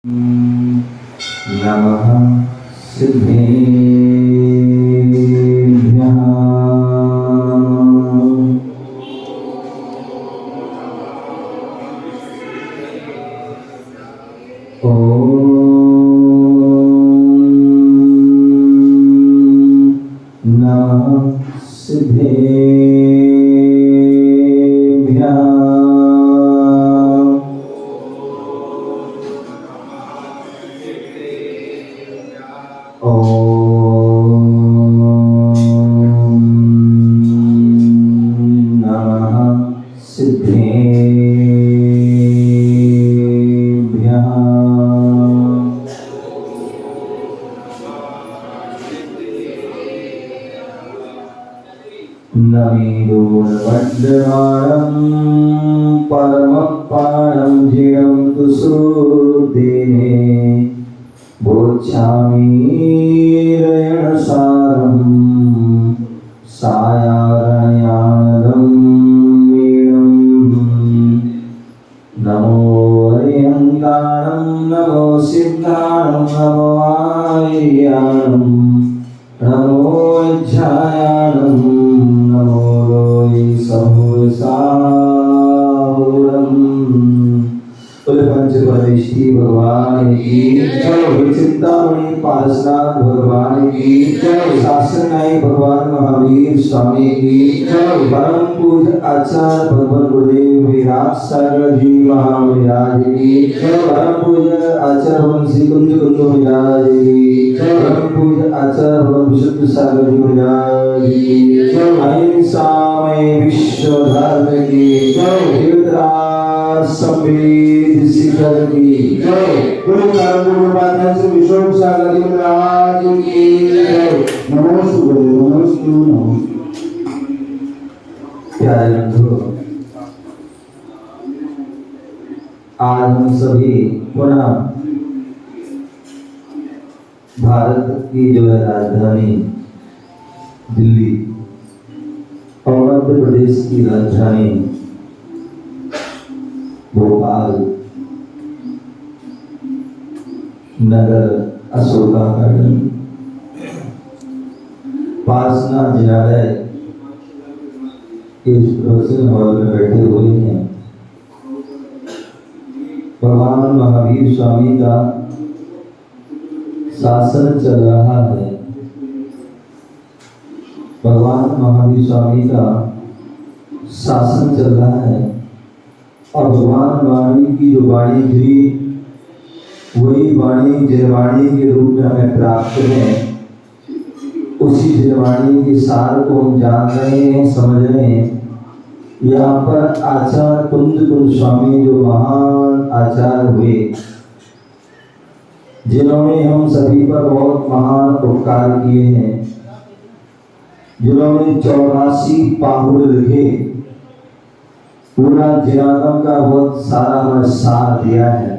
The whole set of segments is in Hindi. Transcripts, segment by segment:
नमः सिद्धेभ्यः। नमः सिद्धेभ्यः। नमः सिद्धेभ्यः। नवीदूरवज्रमाणं परमपाणं जिनं तु सुदेहे बोच्छामीरयणसारं सायारणयानदं वीणं। नमो अरिहन्ताणं नमो सिद्धाणं नमो आर्याणं नमो ज्ञायाणं नमो लोय सहसाहुरम्। पंचपरमेश्वरी भगवान की जय। चिंतामणि पारसनाथ भगवान की जय। शासनाई भगवान महावीर स्वामी की जय। परम पूज्य आचार्य भगवान गुरुदेव विराट सागर जी महाविराज की जय। परम पूज्य आचार्य भगवान श्री कुंज कुंज विराज की जय। परम पूज्य आचार्य भगवान विशुद्ध सागर जी विराज की जय। अहिंसा में विश्व धर्म की जय। संवेद शिखर की जय। गुरु गुरु पादन से विश्व सागर जी महाराज की जय। नमो सुगुरु नमस्तु नमो। प्यारे बंधुओं, आज हम सभी पुनः भारत की जो है राजधानी दिल्ली और मध्य प्रदेश की राजधानी भोपाल नगर अशोका गार्डन पासना जिनालय के रोशन हॉल में बैठे हुए हैं। भगवान महावीर स्वामी का शासन चल रहा है। भगवान महावीर स्वामी का शासन चल रहा है और भगवान वाणी की जो वाणी थी वही वाणी जयवाणी के रूप में हमें प्राप्त है। उसी जयवाणी के सार को हम जान रहे हैं, समझ रहे हैं। यहाँ पर आचार्य कुंज कुंज स्वामी जो महान आचार्य हुए, जिन्होंने हम सभी पर बहुत महान उपकार किए हैं, जिन्होंने 84 पाहुड़ लिखे, पूरा जीवनम का बहुत सारा हमें सार दिया है।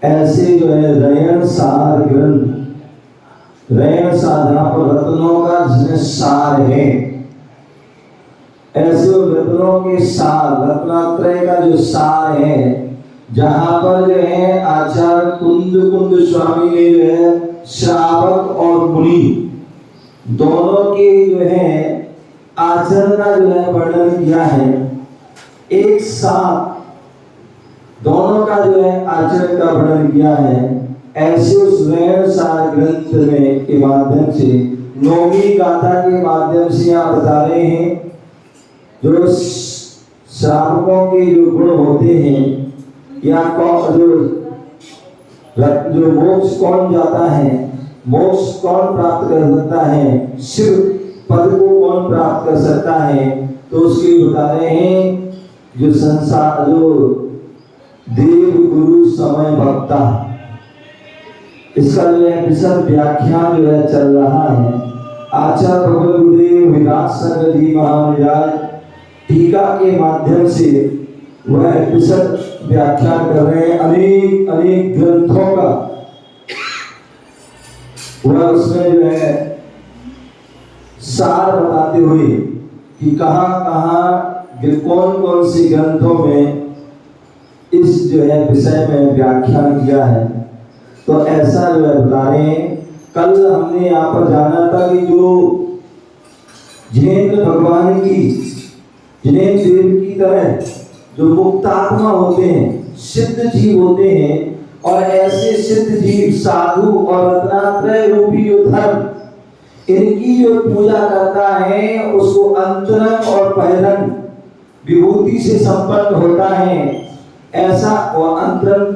ऐसे जो है रयन सार ग्रंथ, रयन साधना पर रत्नों का जिसमें सार है, ऐसे रत्नों के सार, रत्नात्रय का जो सार है, जहाँ पर जो है आचार्य कुंज कुंज स्वामी ने जो है श्रावक और मुनि दोनों के जो है आचरण का जो है वर्णन किया है। एक साथ दोनों का जो है आचरण का वर्णन किया है। ऐसे उस रयन सार ग्रंथ में के माध्यम से, नौवीं गाथा के माध्यम से आप बता रहे हैं जो श्रावकों के जो गुण होते हैं, या जो मोक्ष कौन जाता है, मोक्ष कौन प्राप्त कर सकता है, शिव पद को कौन प्राप्त कर सकता है, तो उसके बता रहे हैं जो संसार जो देव गुरु समय भक्ता, इसका जो है विशद व्याख्यान जो है चल रहा है। आचार्य भगवान गुरुदेव विराट सागर जी महाविराज टीका के माध्यम से वह विशद व्याख्यान कर रहे हैं अनेक अनेक ग्रंथों का। वह उसमें जो है सार बताते हुए कि कहाँ कहाँ कौन कौन सी ग्रंथों में इस जो है विषय में व्याख्यान किया है। तो ऐसा जो है बता रहे हैं। कल हमने यहाँ पर जाना था कि जो जिनेंद्र भगवान की, जिनेंद्र देव की तरह जो मुक्त आत्मा होते हैं, सिद्ध जीव होते हैं, और ऐसे सिद्ध जीव साधु और रत्नात्रय रूपी जो धर्म, इनकी जो पूजा करता है उसको अंतरंग और बहिरंग विभूति से संपन्न होता है। ऐसा और अंतरंग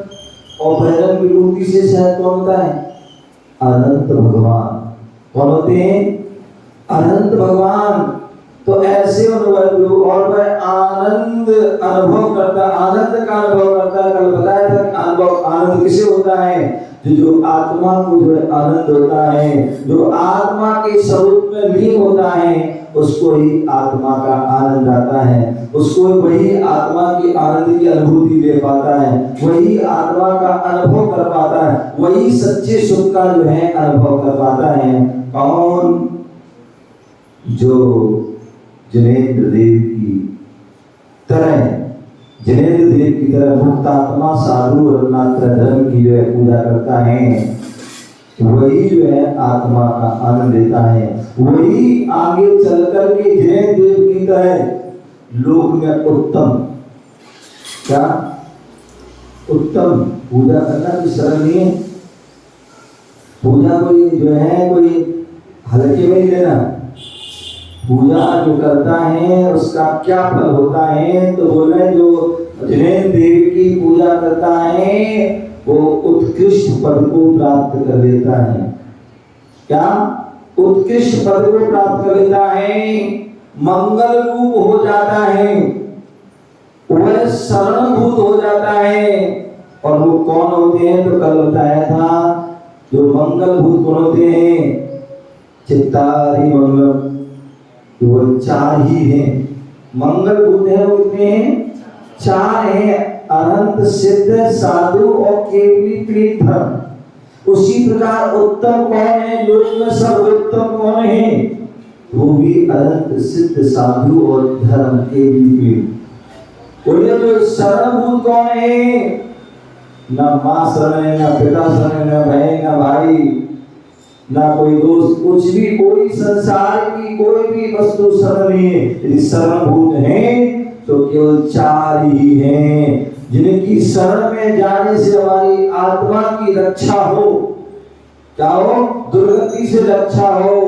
और बहिरंग विभूति से शायद कौन होता है? अनंत भगवान। कौन होते हैं? अनंत भगवान। तो ऐसे अनुभव, और वह आनंद अनुभव करता, आनंद का अनुभव करता है। कल बताया था अनुभव आनंद किसे होता है? जो आत्मा को जो है आनंद होता है, जो आत्मा के स्वरूप में लीन होता है, उसको ही आत्मा का आनंद आता है। उसको वही आत्मा की आनंद की अनुभूति ले पाता है, वही आत्मा का अनुभव कर पाता है, वही सच्चे सुख का जो है अनुभव कर पाता है। कौन? जो जिनेंद्र देव की तरह, जिनेंद्र देव की तरह मुक्त आत्मा साधु रत्नात्रय धर्म की जो है पूजा करता है, वही जो है आत्मा का आनंद देता है। वही आगे चल करके जिनेंद्र देव की तरह लोक में उत्तम, क्या उत्तम पूजा करना भी सरल नहीं है। पूजा कोई जो है कोई हल्के में ही लेना। पूजा जो करता है उसका क्या फल होता है? तो बोले जो जिनेंद्र देव की पूजा करता है वो उत्कृष्ट पद को प्राप्त कर लेता है। क्या? उत्कृष्ट पद को प्राप्त कर लेता है, मंगल रूप हो जाता है, वह शरणभूत हो जाता है। और वो कौन होते हैं? तो कल बताया था जो मंगल भूत कौन होते हैं? चित्तारि मंगल, वो चार ही हैं। मंगल भूत है वो कितने हैं? चार हैं। अनंत, सिद्ध, साधु और केवली प्रीत धर्म। उसी प्रकार उत्तम कौन है? लोक में सर्वोत्तम कौन है? वो भी अनंत, सिद्ध, साधु और धर्म केवली प्रीत। बोले जो शरणभूत कौन है? ना माँ शरण है, ना पिता शरण है, ना बहन, ना भाई, ना कोई दोस्त, कुछ भी, कोई संसार की कोई भी वस्तु शरण नहीं है। यदि शरणभूत हैं तो केवल चार ही हैं, जिनकी शरण में जाने से हमारी आत्मा की रक्षा हो। क्या हो? दुर्गति से रक्षा हो,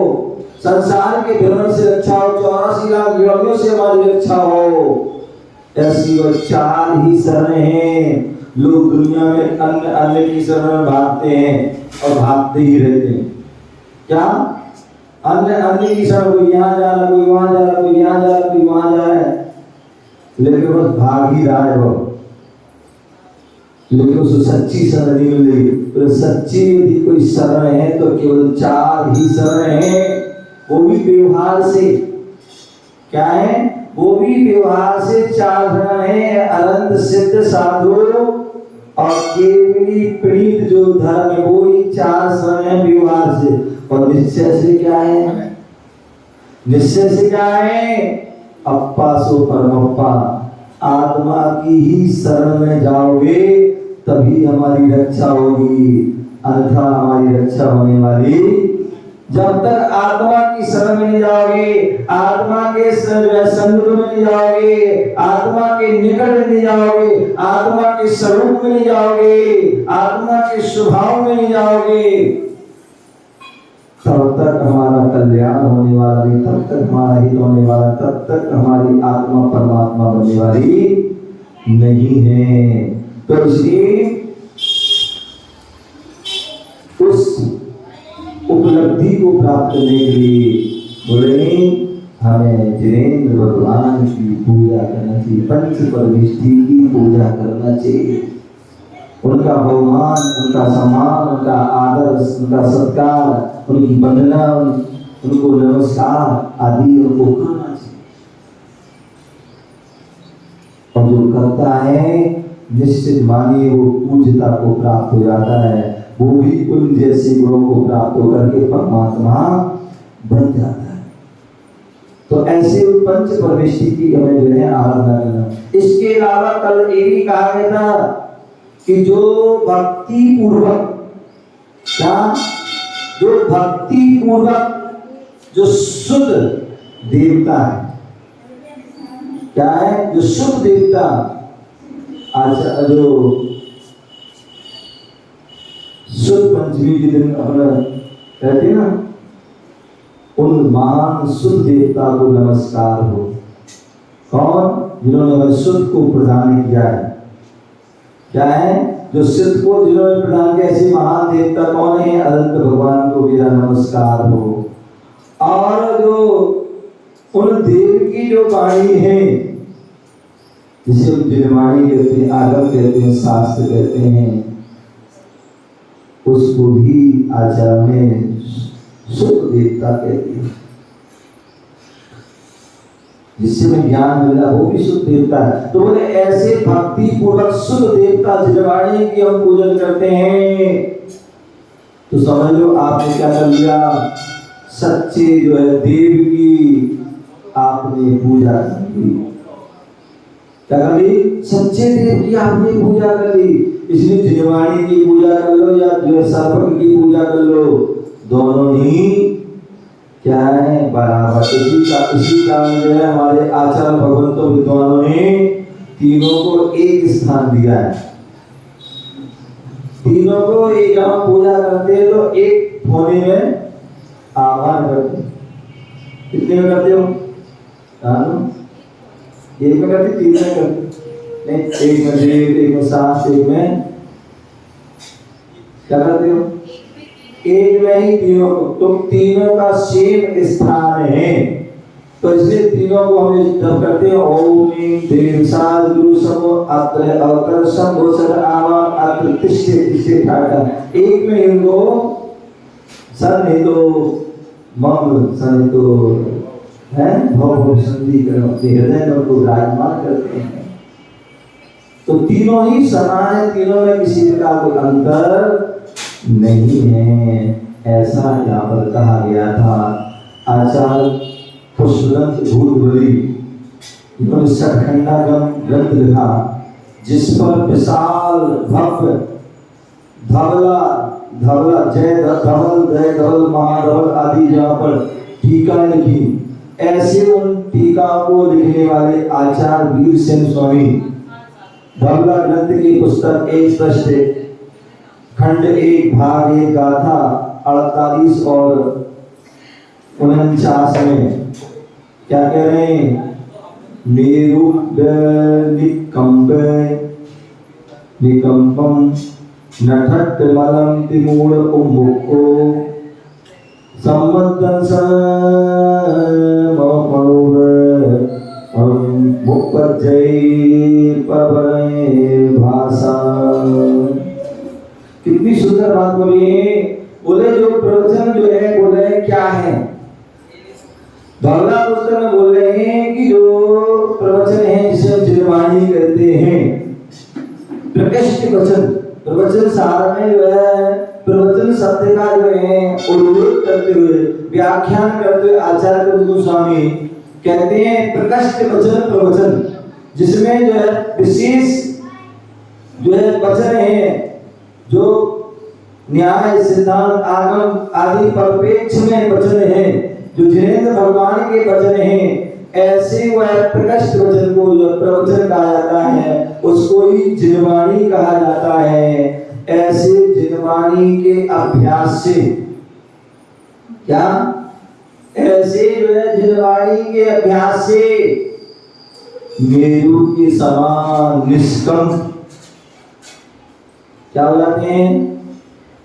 संसार के भ्रमण से रक्षा हो, 84 लाख योनियों से हमारी रक्षा हो। ऐसी वो चार ही शरण हैं। लोग दुनिया में अन्य अन्य की शरण में भागते हैं और भागते ही रहते हैं। क्या? अन्य अन्य की शरण, कोई यहाँ जा रहा, कोई वहां जा रहा, कोई यहाँ जा रहा, कोई वहां जा रहा है, लेकिन बस भाग ही रहा है वो, लेकिन उसको सच्ची शरण नहीं मिल रही। तो सच्ची यदि कोई शरण है तो केवल चार ही शरण है, वो भी व्यवहार से। क्या है? वो भी व्यवहार से चार शरण है। अनंत, सिद्ध, साधु और केवली प्रीत जो धर्म है, वो ही चार शरण है व्यवहार से। और निश्चय से क्या है? निश्चय से क्या है? अप्पा सो परमप्पा, आत्मा की ही शरण में जाओगे तभी हमारी रक्षा होगी, अन्यथा हमारी रक्षा होने वाली। जब तक आत्मा की शरण में नहीं जाओगे, आत्मा के सन्निध में नहीं जाओगे, आत्मा के निकट नहीं जाओगे, आत्मा के स्वरूप में नहीं जाओगे, आत्मा के स्वभाव में नहीं जाओगे, तब तक हमारा कल्याण होने वाला नहीं, तब तक हमारा हित होने वाला, तब तक हमारी आत्मा परमात्मा बनने वाली नहीं है। तो इसलिए उस उपलब्धि को प्राप्त करने के लिए बोले हमें जिनेंद्र भगवान की पूजा करना चाहिए, पंच परमेष्टि की पूजा करना चाहिए। उनका बहुमान, उनका सम्मान, उनका आदर, उनका सत्कार, उनकी वंदना, उनको नमस्कार आदि उनको करना चाहिए। और जो करता है निश्चित मानिए वो पूज्यता को प्राप्त हो जाता है, वो भी उन जैसे गुणों को प्राप्त होकर के परमात्मा बन जाता है। तो इसलिए उस उपलब्धि को प्राप्त करने के लिए बोले हमें जिनेंद्र भगवान की पूजा करना चाहिए, पंच परमेष्टि की पूजा करना चाहिए। उनका बहुमान, उनका सम्मान, उनका सत्कार, उनकी वंदना, उनको नमस्कार आदि उनको करना चाहिए। और जो करता है निश्चित मानिए वो पूज्यता को प्राप्त हो जाता है, वो भी उन जैसे गुणों को प्राप्त होकर के परमात्मा बन जाता है। तो ऐसे पंच परमेष्टि की हमें जो है आराधना करना। इसके अलावा कल ये भी कहा गया था कि जो भक्ति पूर्वक, क्या, जो भक्ति पूर्वक जो शुद्ध देवता है, क्या है, जो शुद्ध देवता, अच्छा, जो शुद्ध पंचमी के दिन अपना कहते हैं ना, उन महान शुद्ध देवता को नमस्कार हो। कौन? जिन्होंने हमें शुद्ध को प्रदान किया है। क्या है? जो शुद्ध को जिन्होंने प्रदान किया, ऐसे महान देवता कौन है? अनंत भगवान को मेरा नमस्कार हो। और जो उन देव की जो वाणी है, जिसे हम जिनवाणी कहते हैं, आगम कहते हैं, शास्त्र कहते हैं, उसको भी आचार्य ने शुद्ध देवता कहते हैं। जिससे हमें ज्ञान मिला वो भी शुद्ध देवता है। तो बोले ऐसे भक्ति पूर्वक शुद्ध देवता जिनवाणी की हम पूजन करते हैं, तो समझ लो आपने क्या कर लिया, सच्चे जो है देव की आपने पूजा कर ली। क्या कर ली? सच्चे देव की आपने पूजा कर ली। इसलिए जिनवाणी की पूजा कर लो या जो है सर्पक की पूजा कर लो, दोनों ही क्या है, बराबर। इसी कारण जो है हमारे आचार्य भगवंतों विद्वानों ने तीनों को एक स्थान दिया है। तीनों को एक हम पूजा करते हैं तो एक होने में आह्वान करते हैं। कितने में करते हो? एक में करते, तीन में करते नहीं, एक में देव, एक में शास्त्र, एक में क्या करते हो? एक में ही तीनों को, तो तीनों का सेम स्थान है। तो इसलिए तीनों को हम जब करते हैं ओम देव साध गुरु समो अत्र अवतर संभोषण आवाम अत्र तिष्ठे तिष्ठे ठाटा, एक में इनको सन नहीं तो मम, सन तो है भव संधि कर अपने हृदय में उनको विराजमान करते हैं। तो तीनों ही समान है, तीनों में किसी प्रकार कोई अंतर नहीं है, ऐसा यहाँ पर कहा गया था। आचार्य पुष्पदंत भूतबली, इन्होंने सतखंडागम ग्रंथ लिखा, जिस पर विशाल भव्य धवला धवला जय धवल महाधवल आदि जहाँ पर टीका लिखी, ऐसे उन टीका को लिखने वाले आचार्य वीरसेन स्वामी धवला ग्रंथ की पुस्तक 1 पृष्ठ खंड 1 भाग 1 गाथा 48 और 49 में क्या कह रहे हैं? निकंपम नठट मलम तिमूल उम्मुको संबद्धन भाषा। कितनी सुंदर बात बोली है। बोले जो प्रवचन जो है, बोले क्या है, धवला पुस्तक में बोल रहे हैं कि जो प्रवचन है जिसे हम जिनवाणी कहते हैं, प्रकृष्ट वचन, प्रवचन सार में जो है प्रवचन शब्द का जो है उल्लेख करते हुए, व्याख्यान करते हुए आचार्य गुरु स्वामी कहते हैं प्रकृष्ट वचन प्रवचन, जिसमें जो है विशेष जो है वचन है, जो न्याय सिद्धांत आगम आदि परिपेक्ष में वचन है, जो जिनेंद्र भगवान के वचन हैं, ऐसे वह प्रकृष्ट वचन को जो प्रवचन कहा जाता है, उसको ही जिनवाणी कहा जाता है। ऐसे जिनवाणी के अभ्यास से क्या, ऐसे वह जिनवाणी के अभ्यास से मेरु के समान निष्कंप क्या हो जाते हैं।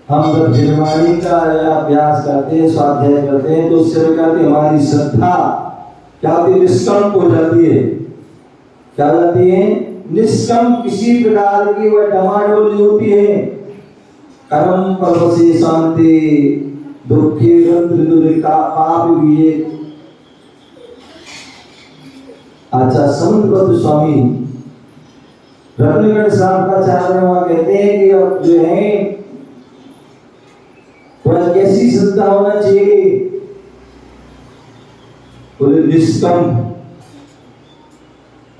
हम जब जिनवाणी का अभ्यास करते हैं, स्वाध्याय करते हैं, तो उससे कहते हमारी श्रद्धा क्या होती है, निष्कंप हो जाती है। क्या हो जाती है? निष्कंप, किसी प्रकार की वह डमाडोल नहीं होती है। कर्म परवशे शांति दुखे रंध्र पाप विये। अच्छा, समुद्रपत स्वामी रत्नगढ़ साहब का चार में वहां कहते हैं कि अब जो है वह कैसी श्रद्धा होना चाहिए। बोले निष्कंप।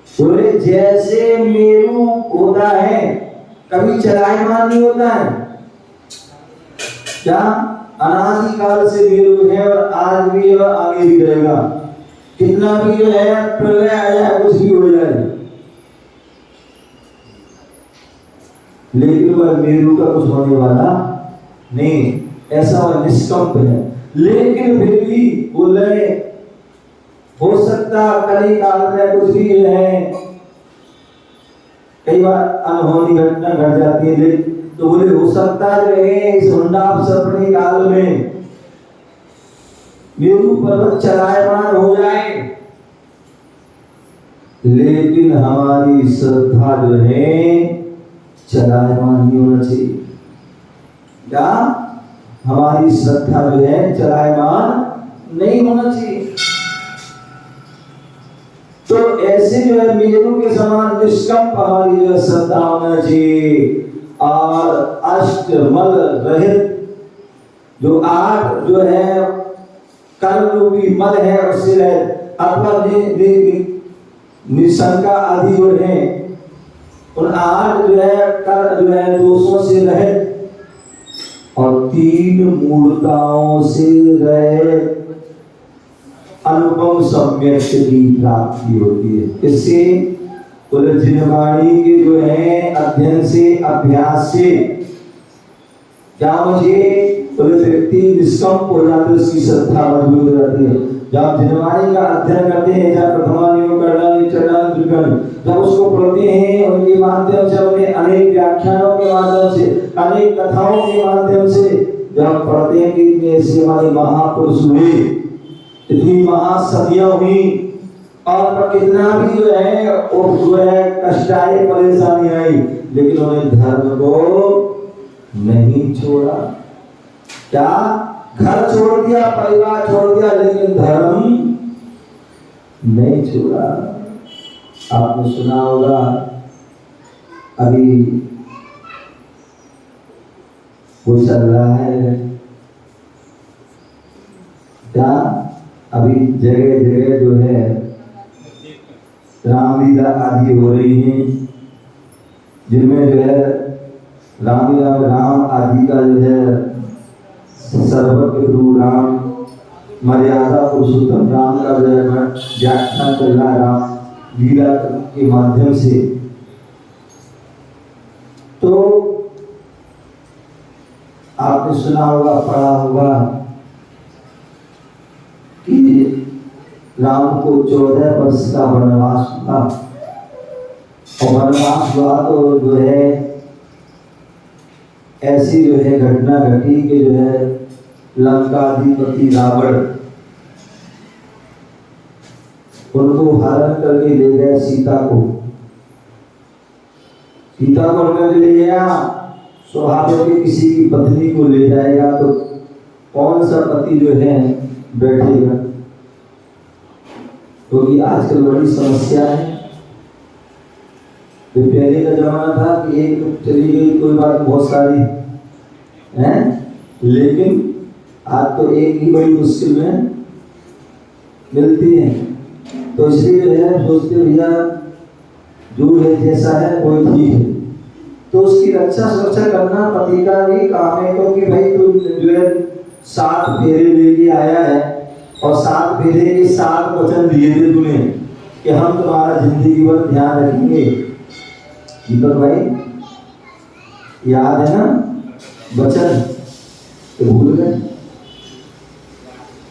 बोले जैसे मेरू होता है, कभी चलायमान नहीं होता है क्या? अनादिकाल से मेरू है और आज भी है और आगे भी रहेगा। कितना भी जो है प्रलय आ जाए, कुछ भी हो जाए, लेकिन वह मेरू का कुछ होने वाला नहीं, ऐसा वह निष्कंप है। लेकिन फिर भी बोले हो सकता कई काल में कुछ भी जो है, कई बार अनहोनी घटना घट जाती है, तो बोले हो सकता जो है इस हुंडाप सपने काल में मेरू पर्वत चलायमान हो जाए, लेकिन हमारी श्रद्धा जो है चलायमान नहीं होना चाहिए। क्या? हमारी श्रद्धा जो है चलायमान नहीं होना चाहिए। तो ऐसे जो है मेरू के समान निष्कंप हमारी जो श्रद्धा होना चाहिए। और अष्टमल रहित, जो 8 जो है कर्म रूपी मल है उससे रहित, अथवा निशंका आदि जो है उन 8 जो है कर जो है दोषों से रहित, और 3 मूर्ताओं से रहित अनुपम सम्यक की प्राप्ति होती है। इससे बोले जिनवाणी के जो है अध्ययन से, अभ्यास से क्या मुझे बोले व्यक्ति निष्कंप हो जाते, उसकी श्रद्धा मजबूत हो जाती है। जब जिनवाणी का अध्ययन करते हैं, जब प्रथमानियों करणानि चरणानि त्रिकरण जब उसको पढ़ते हैं, उनके माध्यम से, उन्हें अनेक व्याख्यानों के माध्यम से, अनेक कथाओं के माध्यम से जब पढ़ते हैं कि ऐसे हमारे महापुरुष हुए, इतनी महासतियां हुई, और कितना भी जो है वो जो है कष्ट आए, परेशानी आई, लेकिन उन्होंने धर्म को नहीं छोड़ा। क्या? घर छोड़ दिया, परिवार छोड़ दिया, लेकिन धर्म नहीं छोड़ा। आपने सुना होगा अभी वो चल रहा है क्या, अभी जगह जगह जो है रामलीला आदि हो रही हैं, जिनमें जो है रामलीला में राम आदि का जो है सर्वज्ञ गुरु राम, मर्यादा पुरुषोत्तम राम का जो है व्याख्यान चल रहा है राम लीला के माध्यम से। तो आपने सुना होगा, पढ़ा होगा कि राम को 14 वर्ष का वनवास हुआ, और वनवास हुआ तो जो है ऐसी जो है घटना घटी कि जो है लंकाधिपति रावण उनको हरण करके ले गया सीता को। सीता को हरण ले गया, स्वभाव के किसी की पत्नी को ले जाएगा तो कौन सा पति जो है बैठेगा, क्योंकि आजकल बड़ी समस्या है। तो पहले का जमाना था कि एक चली गई कोई बात बहुत सारी है, लेकिन आज तो एक ही बड़ी मुश्किल में मिलती है। तो इसलिए जो है सोचते भैया जो है जैसा है वो ठीक है, तो उसकी रक्षा सुरक्षा करना पति का भी काम है। क्योंकि भाई तू जो है 7 फेरे लेके आया है, और 7 फेरे के 7 वचन दिए थे तूने कि हम तुम्हारा जिंदगी भर ध्यान रखेंगे। दीपक भाई याद है ना वचन? तो भूल गए?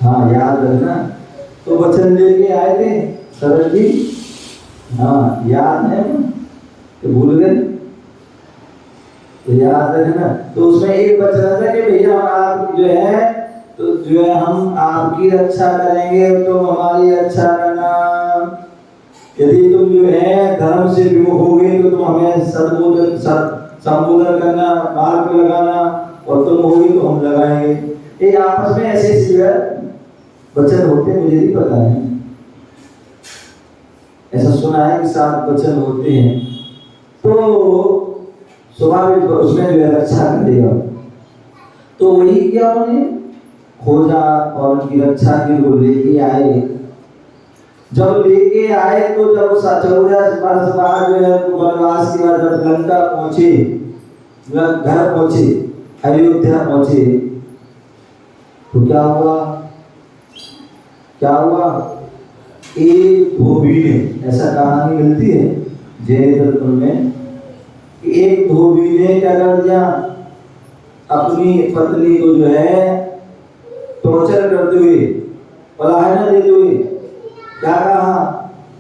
हाँ याद रखना। तो वचन लेके आए थे सरल जी, हाँ याद है, तो भूल गए? तो याद रखना। तो उसमें एक वचन था कि भैया आप जो है तो जो है हम आपकी रक्षा करेंगे, तो हमारी रक्षा करना। यदि तुम जो है धर्म से विमुख होगे तो तुम हमें संबोधन करना, मार्ग लगाना, और तुम होगी तो हम लगाएंगे। ये आपस में ऐसे वचन होते, मुझे नहीं पता है, ऐसा सुना है कि 7 वचन होते हैं। तो स्वाभाविक उसमें जो है रक्षा करेगा। तो वही क्या उन्हें खोजा और उनकी रक्षा के लिए लेके आए। जब लेके आए तो जब 14 वर्ष बाद जो है वनवास के बाद जब लंका पहुंचे, घर पहुंचे, अयोध्या पहुंचे, तो क्या हुआ? एक धोबी ने, ऐसा कहानी मिलती है जैन धर्म में, एक धोबी ने क्या कर दिया, अपनी पत्नी को जो है टॉर्चर करते हुए, पलायना देते हुए क्या कहा,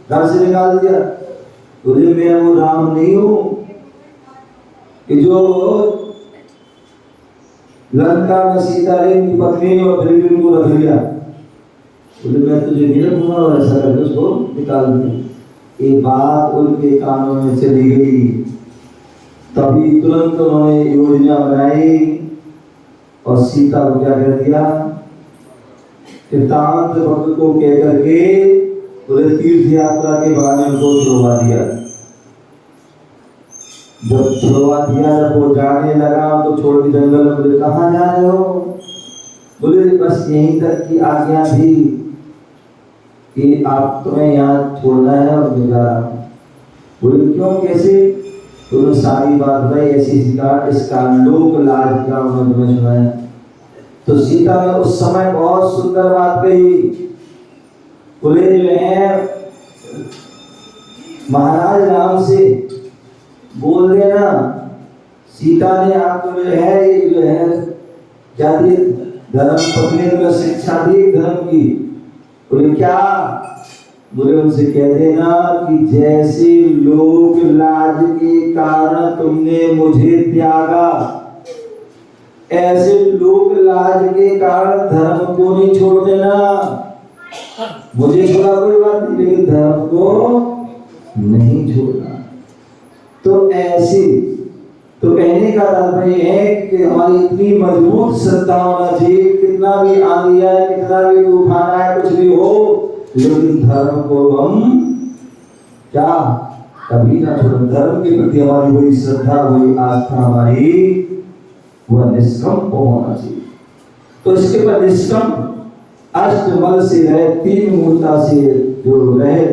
घर से निकाल दिया। बोले मैं वो राम नहीं हूं कि जो लंका में सीता ने पत्नी और फिर भी उनको रख लिया। बोले मैं तुझे नहीं रखूंगा, और ऐसा करके उसको निकाल दिया। ये बात उनके कानों में चली गई, तभी तुरंत उन्होंने योजना बनाई और सीता को क्या कर दिया, तांत भक्त को कह करके पूरे तीर्थ यात्रा के बहाने उनको छुड़वा दिया। जब छुड़वा दिया, जब वो जाने लगा तो छोड़ के जंगल में, बोले कहाँ जा रहे हो? बोले बस यहीं तक की आज्ञा थी कि आप तुम्हें यहाँ छोड़ना है और मैं जा रहा हूँ। बोले क्यों, कैसे? तो सारी बात भाई ऐसी इसका लोक लाज का उन्होंने तुम्हें सुनाया। तो सीता ने उस समय बहुत सुंदर बात कही। बोले जो है महाराज राम से बोल देना, सीता ने आपको जो है ये जो है क्या दी, धर्म पत्नी को शिक्षा दी धर्म की। बोले क्या? बोले उनसे कह देना कि जैसे लोक लाज के कारण तुमने मुझे त्यागा, ऐसे लोक लाज के कारण धर्म को नहीं छोड़ देना। मुझे छोड़ा कोई बात नहीं, लेकिन धर्म को नहीं छोड़ना। तो ऐसे, तो कहने का तात्पर्य है कि हमारी इतनी मजबूत श्रद्धा होना चाहिए, कितना भी आंधी आए, कितना भी तूफान आए, कुछ भी हो, लेकिन धर्म को हम क्या कभी ना छोड़ें। धर्म के प्रति हमारी वही श्रद्धा, वही आस्था हमारी वह निष्कंप होना चाहिए। तो इसके पर निष्कंप अष्टबल से रहे, तीन मूर्ता से जो रहे,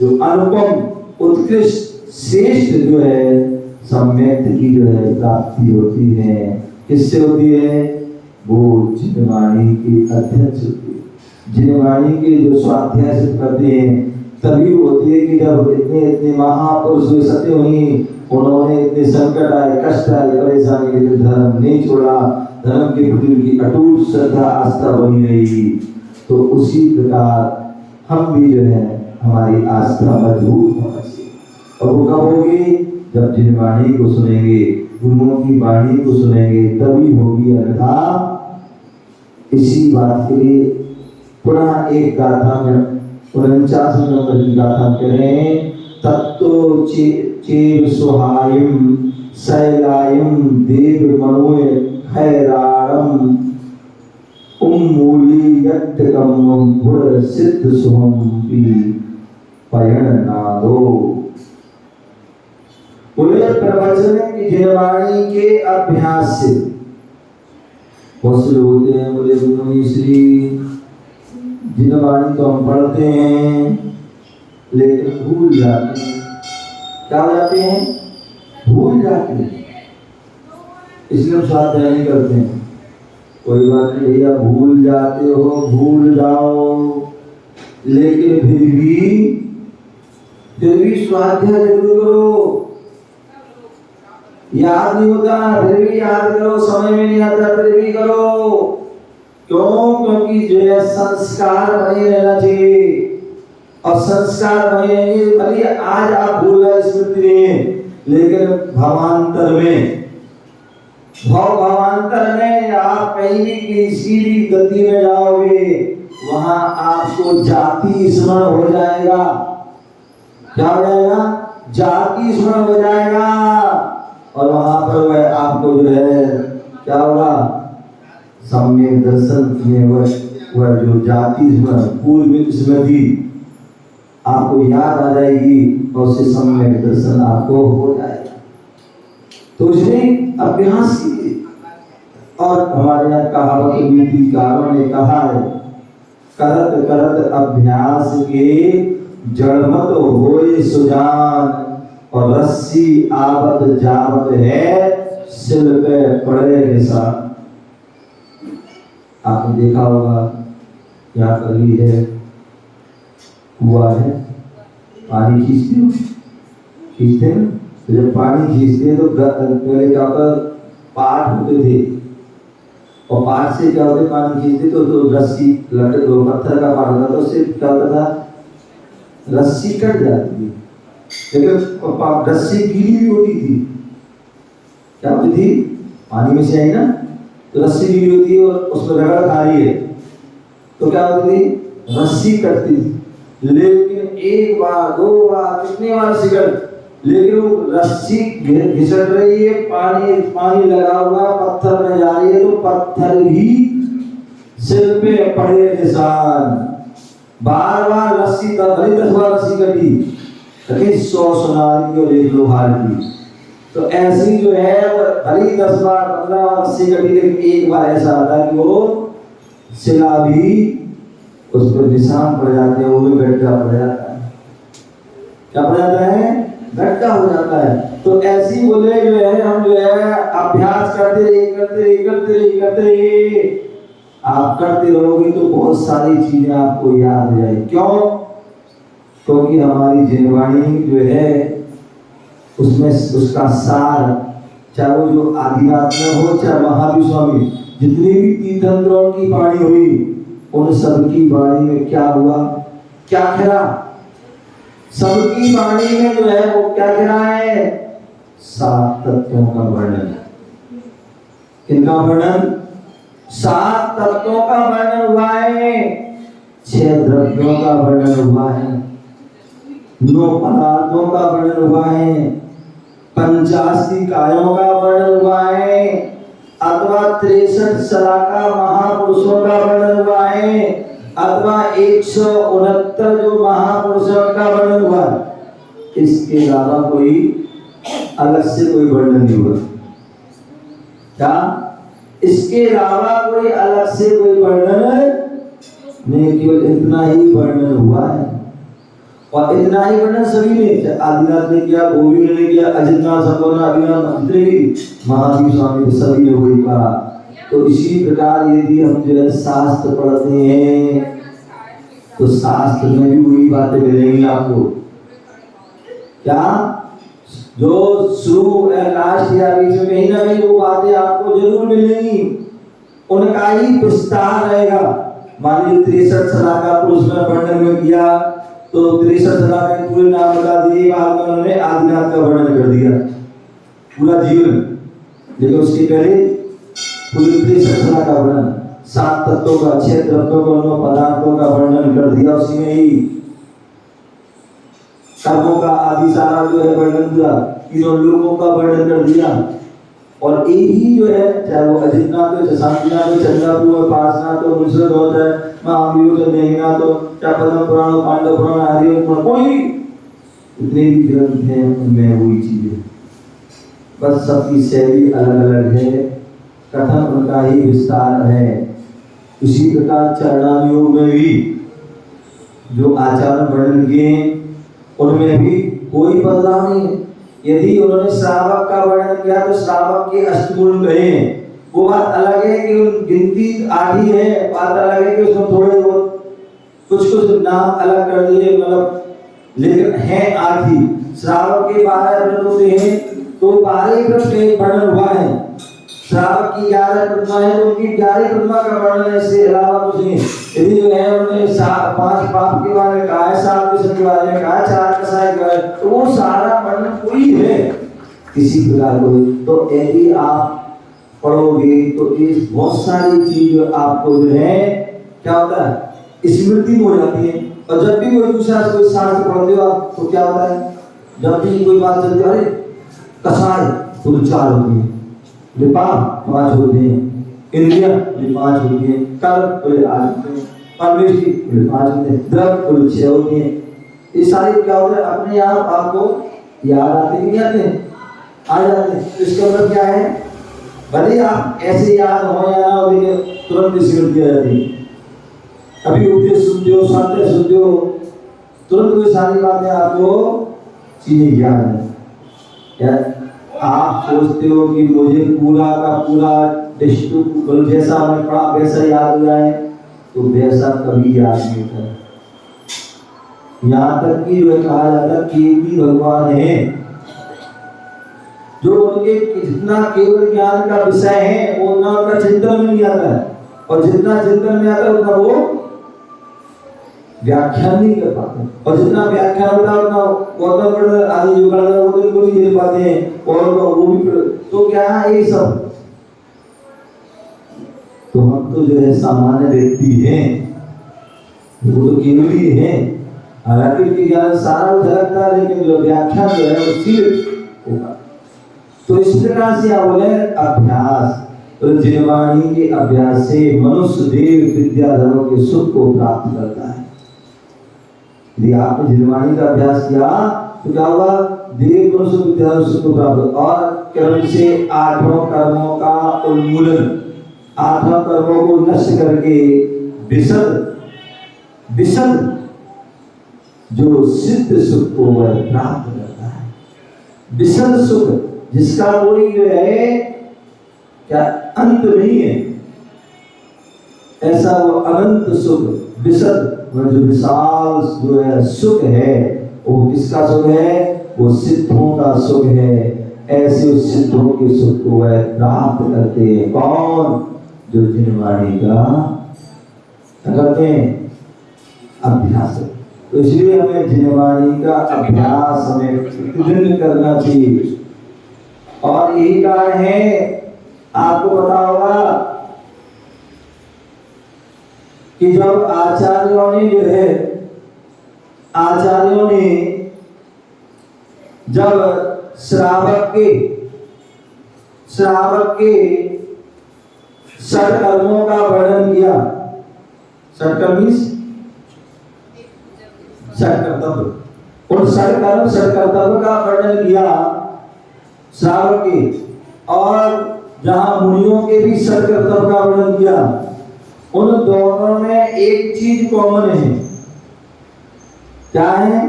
जो अनुपम उत्कृष्ट श्रेष्ठ जो है सम्यक की जो है प्राप्ति होती है। किससे होती है? वो जिनवाणी के अध्यक्ष होती है। जिनवाणी के जो स्वाध्याय से करते हैं तभी होती है कि जब इतने इतने महापुरुष हुए सत्य हुई, उन्होंने इतने संकट आए, कष्ट आए, परेशानी के, धर्म नहीं छोड़ा, धर्म के प्रति उनकी अटूट श्रद्धा आस्था बनी रही। तो उसी प्रकार हम भी जो है हमारी आस्था मजबूत होना चाहिए। और वो कब होगी? जब जिनवाणी को सुनेंगे, गुरुओं की वाणी को सुनेंगे, तभी होगी, अन्यथा। इसी बात के लिए पुनः एक गाथा में 49 नंबर की गाथा करें। तत्तो चेव सुहायम शैलायम देव मनोय खैराणम उम्मूली यत्तकम गुण सिद्ध सुहम पी पयण नादो। बोले प्रवचन की जिनवाणी के अभ्यास से बहुत से होते हैं। बोले मुनि श्री जिनवाणी तो हम पढ़ते हैं लेकिन भूल जाते हैं। क्या हो जाते हैं? भूल जाते हैं, इसलिए हम स्वाध्याय नहीं करते हैं। कोई बात नहीं भैया, भूल जाते हो, भूल जाओ, लेकिन फिर भी स्वाध्याय जरूर करो। याद नहीं होता फिर भी याद करो, समय में नहीं आता फिर भी करो। क्यों? क्योंकि जो है संस्कार बने रहना चाहिए, और संस्कार बने रहेंगे। भले आज आप भूल गए, स्मृति नहीं है, लेकिन भवांतर में आप कहीं भी किसी भी गति में जाओगे, वहां आपको जाति स्मरण हो जाएगा। क्या हो जाएगा? जाति स्मरण हो जाएगा। और वहां पर वह आपको जो है क्या होगा? सम्यक दर्शन में वह जो जाति स्मरण, पूर्व स्मृति आपको याद आ जाएगी, और उससे सम्यक दर्शन आपको हो जाएगा। तो इसमें अभ्यास कीजिए। और हमारे यहाँ कहावत नीतिकारों ने कहा है, करत करत अभ्यास के जड़मत होए सुजान, और रस्सी आवत जावत है सिल पे पड़े निशान। आपने देखा होगा यहाँ पर भी है, कुआ है, पानी खींचते हो, खींचते हैं। तो जब पानी खींचते हैं तो पहले क्या होता, पाट होते थे, और पाट से क्या होते, पानी खींचते तो रस्सी लकड़ पत्थर का पाट होता था, उससे क्या होता था, रस्सी कट जाती थी। लेकिन रस्सी गीली भी होती थी, क्या होती थी, पानी में से आई ना, तो रस्सी गीली होती है और उसमें रगड़ खा रही है, तो क्या होती थी, रस्सी कटती थी। लेकिन एक बार, दो बार, कितनी बार सिकट, लेकिन वो रस्सी घिसट रही है, पानी पानी लगा हुआ पत्थर में जा रही है, तो पत्थर भी सिर पे पड़े निशान। बार बार रस्सी का, भले 10 बार रस्सी कटी, लेकिन 100 सुनार की और 1 लोहार की। तो ऐसी जो है भले 10 बार 15 बार रस्सी कटी, लेकिन एक बार ऐसा आता है कि वो सिला भी उस पर निशान पड़ जाते हैं, वो भी गड्ढा पड़ जाता है। क्या पड़ जाता है, गड्ढा हो जाता है। तो ऐसी बोले जो है, हम जो है अभ्यास करते रहिए, आप करते रहोगे तो बहुत सारी चीजें आपको याद हो जाएगी। क्यों? क्योंकि हमारी जिनवाणी जो है उसमें उसका सार, चाहे वो जो आदिनाथ में हो, चाहे महावीर स्वामी, जितनी भी तीर्थंकरों की वाणी हुई, उन सबकी वाणी में क्या हुआ, क्या खरा, सबकी वाणी में जो है वो क्या कह है, 7 तत्वों का वर्णन। किनका वर्णन? 7 तत्वों का वर्णन हुआ है, 6 द्रव्यों का वर्णन हुआ है, 9 पदार्थों का वर्णन हुआ है, 85 कायों का वर्णन हुआ है, अथवा 63 सलाका महापुरुषों का वर्णन हुआ है, अथवा 169 जो महापुरुषों का वर्णन हुआ। इसके अलावा कोई अलग से कोई वर्णन नहीं हुआ। क्या? इसके अलावा कोई अलग से कोई वर्णन नहीं, केवल इतना ही वर्णन हुआ है। और इतना ही वर्णन सभी ने, आदिनाथ ने किया, गोविंद ने किया, अजितनाथ, सकोना, अभिनव, जितने भी महावीर स्वामी सभी ने वही कहा। तो इसी प्रकार यदि हम जो है शास्त्र पढ़ते हैं तो शास्त्र में भी वही बातें मिलेंगी आपको। क्या? जो शुरू लास्ट या बीच में कहीं ना कहीं वो बातें आपको जरूर मिलेंगी, उनका ही विस्तार रहेगा। मान लीजिए 63 सलाका पुरुष में वर्णन में किया, तो 63 सलाका के पूरे नाम बता दिए, बाद में उन्होंने आदिनाथ का वर्णन कर दिया पूरा जीवन। लेकिन उसके पहले पूरी 63 सलाका का वर्णन, 7 तत्वों का, 6 द्रव्यों का, 9 पदार्थों का वर्णन कर दिया उसी में ही। कर्मों का आदि सारा जो है वर्णन दिया, तीनों लोगों का वर्णन कर दिया। और एक ही जो है, चाहे वो अजितनाथ हो, शांतिनाथ हो, चंद्रापुर हो, पार्श्वनाथ हो, मुनिश्वर हो, चाहे महावीर हो, मेघनाथ हो, चाहे पद्म पुराण हो, पांडव पुराण, आदि पुराण, कोई भी जितने भी ग्रंथ हैं उनमें वही चीजें, बस सबकी शैली अलग अलग है, कथन उनका ही विस्तार है। उसी प्रकार चरणान योग में भी जो आचार्य वर्णन किए उनमें भी कोई बदलाव नहीं है। यदि उन्होंने श्रावक का वर्णन किया तो श्रावक के अष्टगुण कहे, वो बात अलग है कि गिनती 8 ही है, बात अलग है कि उसमें थोड़े बहुत कुछ नाम अलग कर दिए, मतलब लेकिन है 8 ही। श्रावक के 12 व्रत होते हैं, तो 12 व्रत के वर्णन हुआ है। श्रावक की 11 प्रतिमा है, तो उनकी 11 प्रतिमा का वर्णन है, इससे अलावा कुछ नहीं। यदि जो है उन्होंने 5 पाप के बारे में कहा है, 7 विषय के बारे में कहा है, 4 कसाय के बारे में, तो वो सारा वर्णन कोई है किसी प्रकार को। तो यदि आप पढ़ोगे तो इस बहुत सारी चीज आपको जो है क्या होता है, स्मृति में हो जाती है। और जब भी कोई दूसरा कोई शास्त्र पढ़ते हो आप, तो क्या होता है, जब भी कोई बात चलती है, अरे कसाय तो 4 होती है, विपाक 5 होते हैं, इंद्रिय 5 होती है, कर्म तो 8 होते हैं, परमेष्टि 5 होते हैं, द्रव्य तो 6 होते हैं। ये सारे क्या होता है, अपने आप आपको याद आते नहीं आते, आ जाते हैं। इसका मतलब क्या है, भले आप ऐसे याद हो या ना हो, लेकिन तुरंत स्मृति आ जाती है। अभी उपदेश सुनते हो, शास्त्र सुनते हो, तुरंत वो सारी बातें आपको चीजें ज्ञान है। क्या आप सोचते हो कि मुझे पूरा का पूरा डिस्ट्रिक्ट जैसा हमें पढ़ा वैसा याद हो जाए, तो वैसा कभी याद नहीं होता। यहाँ तक कि जो कहा जाता कि भी भगवान है, जो उनके जितना केवल ज्ञान का विषय है वो उतना उनका चिंतन में नहीं आता है, और जितना चिंतन में आता है उतना वो व्याख्यान नहीं कर पाते, और जितना व्याख्यान होता है उतना गौतम बुद्ध आदि जो करते हैं वो तो नहीं दे पाते हैं, और वो भी तो क्या है ये सब। तो हम तो जो है सामान्य व्यक्ति हैं, वो तो केवली हैं, हालांकि ज्ञान सारा झलकता है, लेकिन जो व्याख्यान जो है वो सीमित होगा। तो इस प्रकार से आप बोले अभ्यास, तो जिनवाणी के अभ्यास से मनुष्य देव विद्याधरों के सुख को प्राप्त करता है। यदि आपने जिनवाणी का अभ्यास किया तो क्या होगा, देव मनुष्य विद्याधरों सुख को प्राप्त, और कर्म से आठों कर्मों का उन्मूलन, आठों कर्मों को नष्ट करके विशद जो सिद्ध सुख को वह प्राप्त करता है। विशद सुख जिसका कोई जो है क्या अंत नहीं है, ऐसा वो अनंत सुख, विशद जो विशाल जो है सुख है, वो किसका सुख है, वो सिद्धों का सुख है। ऐसे उस सिद्धों के सुख को वह प्राप्त करते हैं। कौन, जो जिनवाणी का करते हैं अभ्यास। तो इसलिए हमें जिनवाणी का अभ्यास हमें प्रतिदिन करना चाहिए। और यही कारण है, आपको पता होगा कि जब आचार्यों ने जो है, आचार्यों ने जब श्रावक के षट कर्मों का वर्णन किया, षट कर्म षट कर्तव्य, उन षट कर्तव्य का वर्णन किया श्रावक के, और जहां मुनियों के भी षट कर्तव्य का वर्णन किया, उन दोनों में एक चीज कॉमन है। क्या है?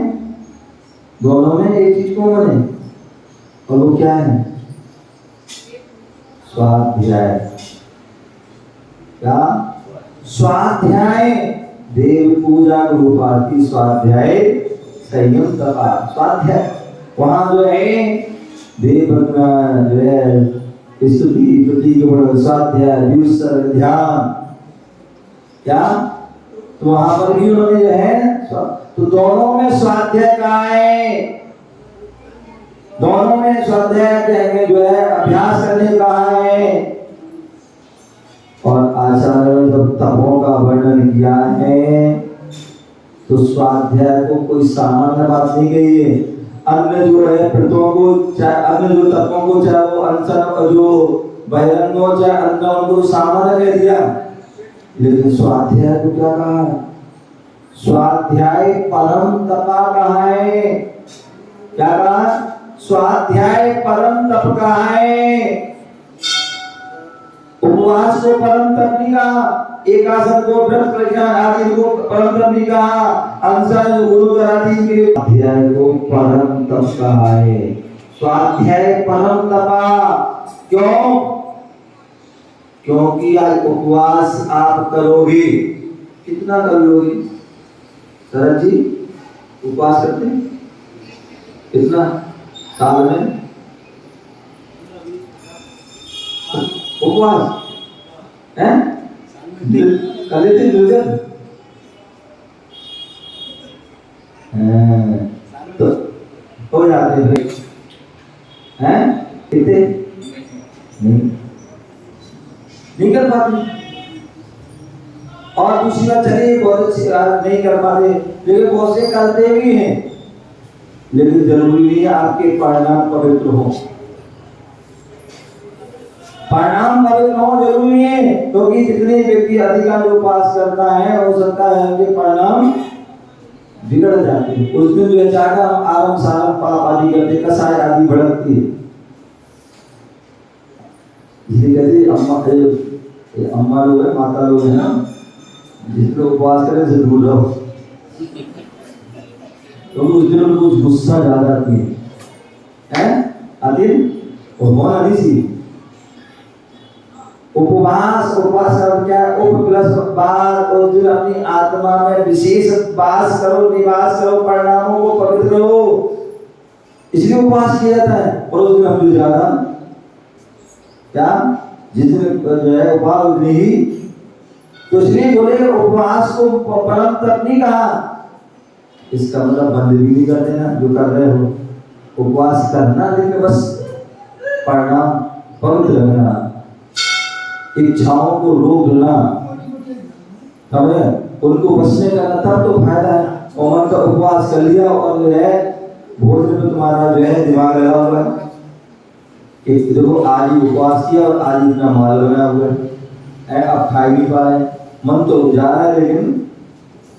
दोनों में एक चीज कॉमन है, और वो क्या है? स्वाध्याय। क्या? स्वाध्याय। देव पूजा गुरुपार्थी स्वाध्याय संयम तपा। स्वाध्याय वहां जो है देव जो है स्तुति प्रति स्वाध्याय ध्यान, क्या? तो वहां पर भी उन्होंने जो है, तो दोनों में स्वाध्याय का है, दोनों में स्वाध्याय जो है अभ्यास करने का है। और आचार्य ने जब तपों का वर्णन किया है, तो स्वाध्याय को कोई सामान्य बात नहीं कही है। अन्य जो है व्रतों को, चाहे अन्य जो तपों को, चाहे वो अनशन जो बहिरंग हो, चाहे अन्य, उनको सामान्य कह दिया, लेकिन स्वाध्याय को क्या कहा? स्वाध्याय परम तपा कहा है। क्या कहा? स्वाध्याय परम तप कहा है। उपवास को परम तप नहीं कहा, एकादश को व्रत प्रज्ञान आदि को परम तप नहीं कहा, अनशन गुरु आदि के लिए स्वाध्याय को परम तप कहा है। स्वाध्याय परम तपा क्यों? क्योंकि आज उपवास आप करोगे, कितना कर लोगे? शरद जी उपवास करते हैं कितना साल में? उपवास है कर लेते निर्जल, तो हो जाते हैं, कितने नहीं कर पाते। और दूसरी बात, चलिए बहुत अच्छी बात नहीं कर पाते, लेकिन बहुत से करते भी हैं, लेकिन जरूरी नहीं है आपके परिणाम पवित्र हो। परिणाम पवित्र हो जरूरी है, क्योंकि जितने व्यक्ति अधिकांश उपवास करता है, हो सकता है उनके परिणाम बिगड़ जाते हैं। उस दिन जो चाहता हम आराम साराम पाप आदि करते, कसाय आदि भड़कती है। इसलिए कहते अम्मा लोग है, माता लोग है ना, जिसको उपवास करें से दूर रहो। क्योंकि उस दिन उनको गुस्सा ज्यादा आती है आती है और कौन आती सी उपवास और क्या उप प्लस बात और जो अपनी आत्मा में विशेष वास करो, निवास करो, परिणामों को पवित्र करो, इसलिए उपवास किया जाता है। और उस दिन हम जो ज्यादा क्या जिस दिन जो है उपवास नहीं, तो इसलिए बोले उपवास को परम तप नहीं कहा। इसका मतलब बंद भी नहीं कर देना जो कर रहे हो, उपवास करना, लेकिन बस परिणाम पवित्र रहना, इच्छाओं को रोकना, हमें उनको बचने करना, तब तो फायदा है। और मन का उपवास कर लिया और जो है भोजन में तुम्हारा जो है दिमाग लगा हुआ है कि देखो आज ही उपवास किया और आज ही इतना माल बना हुआ है, अब खा नहीं पा रहे, मन तो जा रहा है लेकिन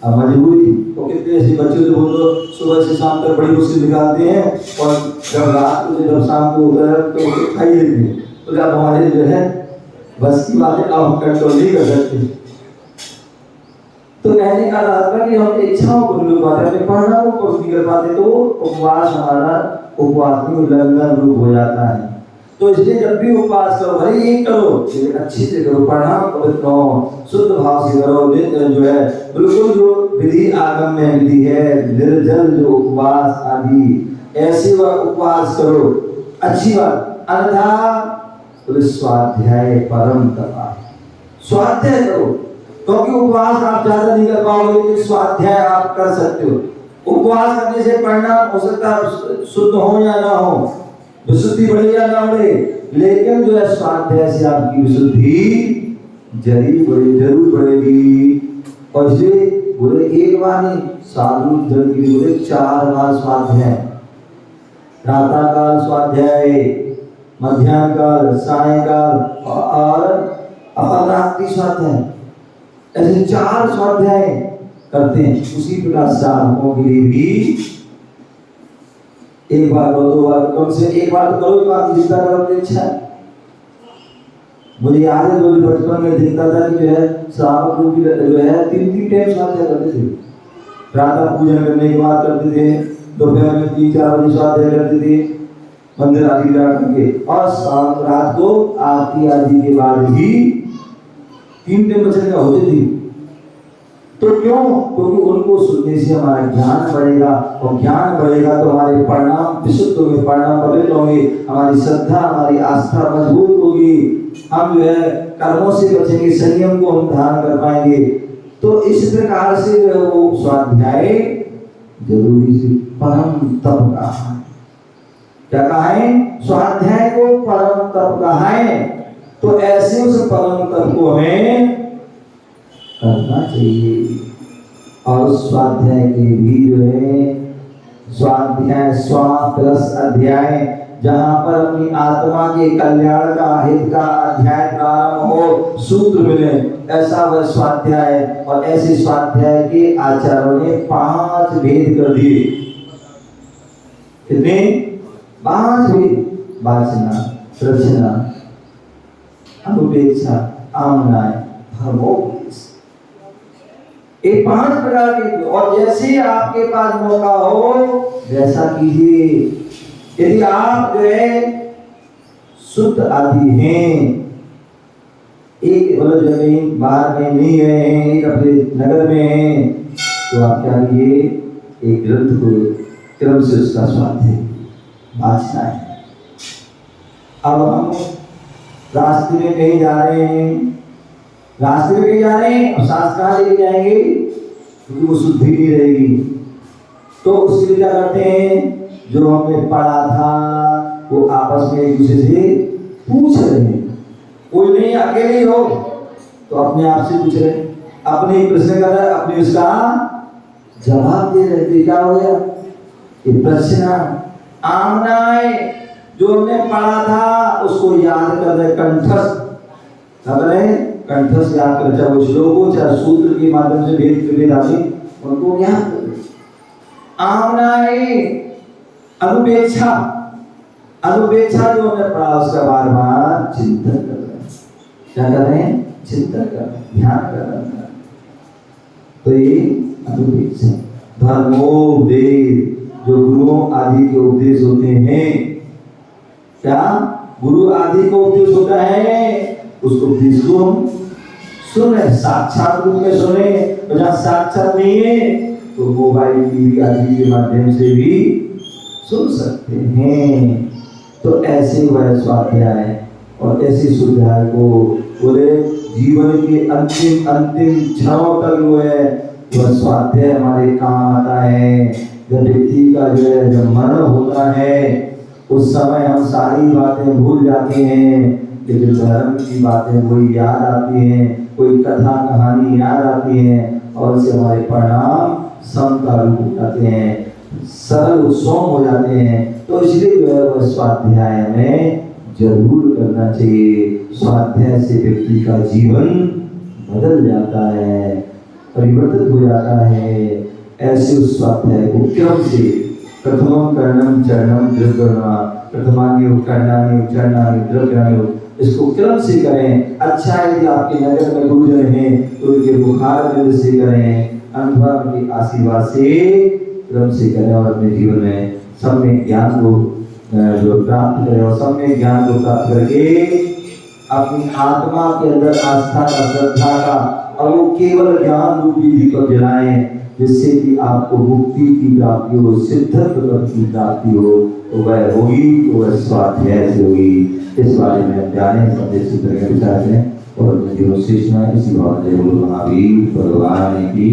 अब मजबूरी। तो कितने ऐसे बच्चे तो बोलो सुबह से शाम तक बड़ी मुश्किल निकालते हैं और जब रात को जब शाम को उधर तो खाई लेते हैं। तो जब हमारे जो है बस की बातें अब हम कंट्रोल नहीं कर सकते। तो कहने का तात्पर्य कि हम इच्छाओं को नहीं पाते, अपने परिणामों को नहीं कर पाते, तो उपवास हमारा उपवास में उल्लंघन रूप हो जाता है। तो इसलिए जब भी उपवास करो भले ही करो लेकिन अच्छे से करो, परिणाम पवित्र हो, शुद्ध भाव से करो, जो है बिल्कुल जो विधि आगम में विधि है, निर्जल जो उपवास आदि ऐसे वह उपवास करो, अच्छी बात। अन्यथा स्वाध्याय परम तपा, स्वाध्याय करो, क्योंकि उपवास आप ज्यादा नहीं कर पाओगे लेकिन स्वाध्याय आप कर सकते हो। उपवास करने से परिणाम हो सकता है शुद्ध हो या ना हो, विशुद्धि बढ़े या ना बढ़े, लेकिन जो है स्वाध्याय से आपकी विशुद्धि जरूर बढ़ेगी। और इसलिए बोले एक बार नहीं, साधु जन के लिए बोले 4 बार स्वाध्याय, प्रातः काल स्वाध्याय, मध्याह्न काल, सायंकाल और अपराह्न स्वाध्याय, ऐसे 4 स्वाध्याय करते हैं। उसी प्रकार साधकों के लिए भी एक बार करो, 2 बार कम से एक बार तो करो, एक बार जितना करो तो अच्छा है। मुझे याद है जो बचपन में देखता था कि जो है श्रावक लोग जो है 3-3 टाइम स्वाध्याय करते थे। प्रातः पूजन करने के बाद करते थे, दोपहर में 3-4 बजे स्वाध्याय करते थे मंदिर आदि जा करके, और शाम रात को आरती आदि के बाद ही 3 टाइम बचने का होते थे। तो क्यों? क्योंकि उनको सुनने से हमारा ज्ञान बढ़ेगा, और ज्ञान बढ़ेगा तो हमारे परिणाम विशुद्ध होंगे, परिणाम पवित्र होंगे, हमारी श्रद्धा हमारी आस्था मजबूत होगी, हम जो है कर्मों से बचेंगे, संयम को हम धारण कर पाएंगे। तो इस प्रकार से जो है वो स्वाध्याय जरूरी से परम तप कहा है। क्या कहा है? स्वाध्याय को परम तप कहा है। तो ऐसे उस परम तप को हमें करना चाहिए। और स्वाध्याय के भी जो है स्वाध्याय स्वा प्लस अध्याय, जहां पर अपनी आत्मा के कल्याण का हित का अध्याय प्रारंभ हो, सूत्र मिले, ऐसा वह स्वाध्याय। और ऐसे स्वाध्याय के आचार्यों ने 5 भेद कर दिए। कितने? 5 भेद: वासना, रचना, अनुपेक्षा, आमनाय, धर्मोपदेश। ये 5 प्रकार के। और जैसे आपके पास मौका हो वैसा कीजिए। यदि आप जो है शुद्ध आदि हैं, एक मतलब जमीन बाहर में नहीं है, एक अपने नगर में है, तो आप क्या कीजिए, एक ग्रंथ को क्रम से उसका स्वाध्याय वाचना है। अब हम रास्ते में कहीं जा रहे हैं, अब सांस कहाँ लेके जाएंगे, क्योंकि वो शुद्धि नहीं रहेगी। तो उसके लिए क्या करते हैं, जो हमने पढ़ा था वो आपस में एक दूसरे से पूछ रहे हैं। कोई नहीं, अकेले हो तो अपने आप से पूछ रहे, अपने प्रश्न कर रहे, अपने उसका जवाब दे रहे। क्या हो गया? ये प्रश्न आमनाय, जो हमने पढ़ा था उसको याद कर रहे, कंठस्थ कर रहे, कंठस्थ याद कर, चाहे वो श्लोक हो चाहे सूत्र के माध्यम से वेद आदि उनको याद कर रहे। आमनाय अनुपेक्षा, अनुपेक्षा जो हमने पढ़ा उसका बार बार चिंतन कर रहे हैं। क्या कर रहे हैं? चिंतन कर रहे हैं, ध्यान कर रहे हैं। तो ये अनुपेक्षा। धर्मोपदेश, जो गुरुओं आदि के उपदेश होते हैं, क्या गुरु आदि को उपदेश होता है, उसको उपदेश को हम सुने, साक्षात रूप में सुने। तो जहाँ साक्षात नहीं है तो मोबाइल टीवी आदि के माध्यम से भी सुन सकते हैं। तो ऐसे वह स्वाध्याय और ऐसी स्वाध्याय को पूरे जीवन के अंतिम अंतिम क्षणों तक जो है वह स्वाध्याय हमारे काम आता है। जब व्यक्ति का जो है जब मरण होता है उस समय हम सारी बातें भूल जाते हैं, लेकिन धर्म की बातें वही याद आती हैं, कोई कथा कहानी याद आती है और उससे हमारे परिणाम समता रूप हो जाते हैं, सरल सौम हो जाते हैं। तो इसलिए जो है वह स्वाध्याय में जरूर करना चाहिए। स्वाध्याय से व्यक्ति का जीवन बदल जाता है, परिवर्तित हो जाता है। ऐसे उस स्वाध्याय को क्रम से प्रथमम कर्णम चरणम द्रव्यणा, प्रथमान्यो कर्णान्यो चरणान्यो द्रव्यान्यो, इसको क्रम से करें। अच्छा यदि आपके नगर में गुरुजन हैं तो उनके मुखार बिंद से करें, अनुभव के आशीर्वाद से क्रम से करें और अपने जीवन में सब में ज्ञान को जो प्राप्त करें और सब में ज्ञान को प्राप्त करके अपनी आत्मा के अंदर आस्था का, श्रद्धा का और वो केवल ज्ञान रूपी दीपक जलाएं, जिससे कि आपको मुक्ति की प्राप्ति हो, सिद्धत्व की प्राप्ति हो। तो वह होगी तो वह स्वाध्याय से होगी। इस बारे में हम जाने संदेश विचार करें और जीवन शेष इसी भाव से महावीर भगवान की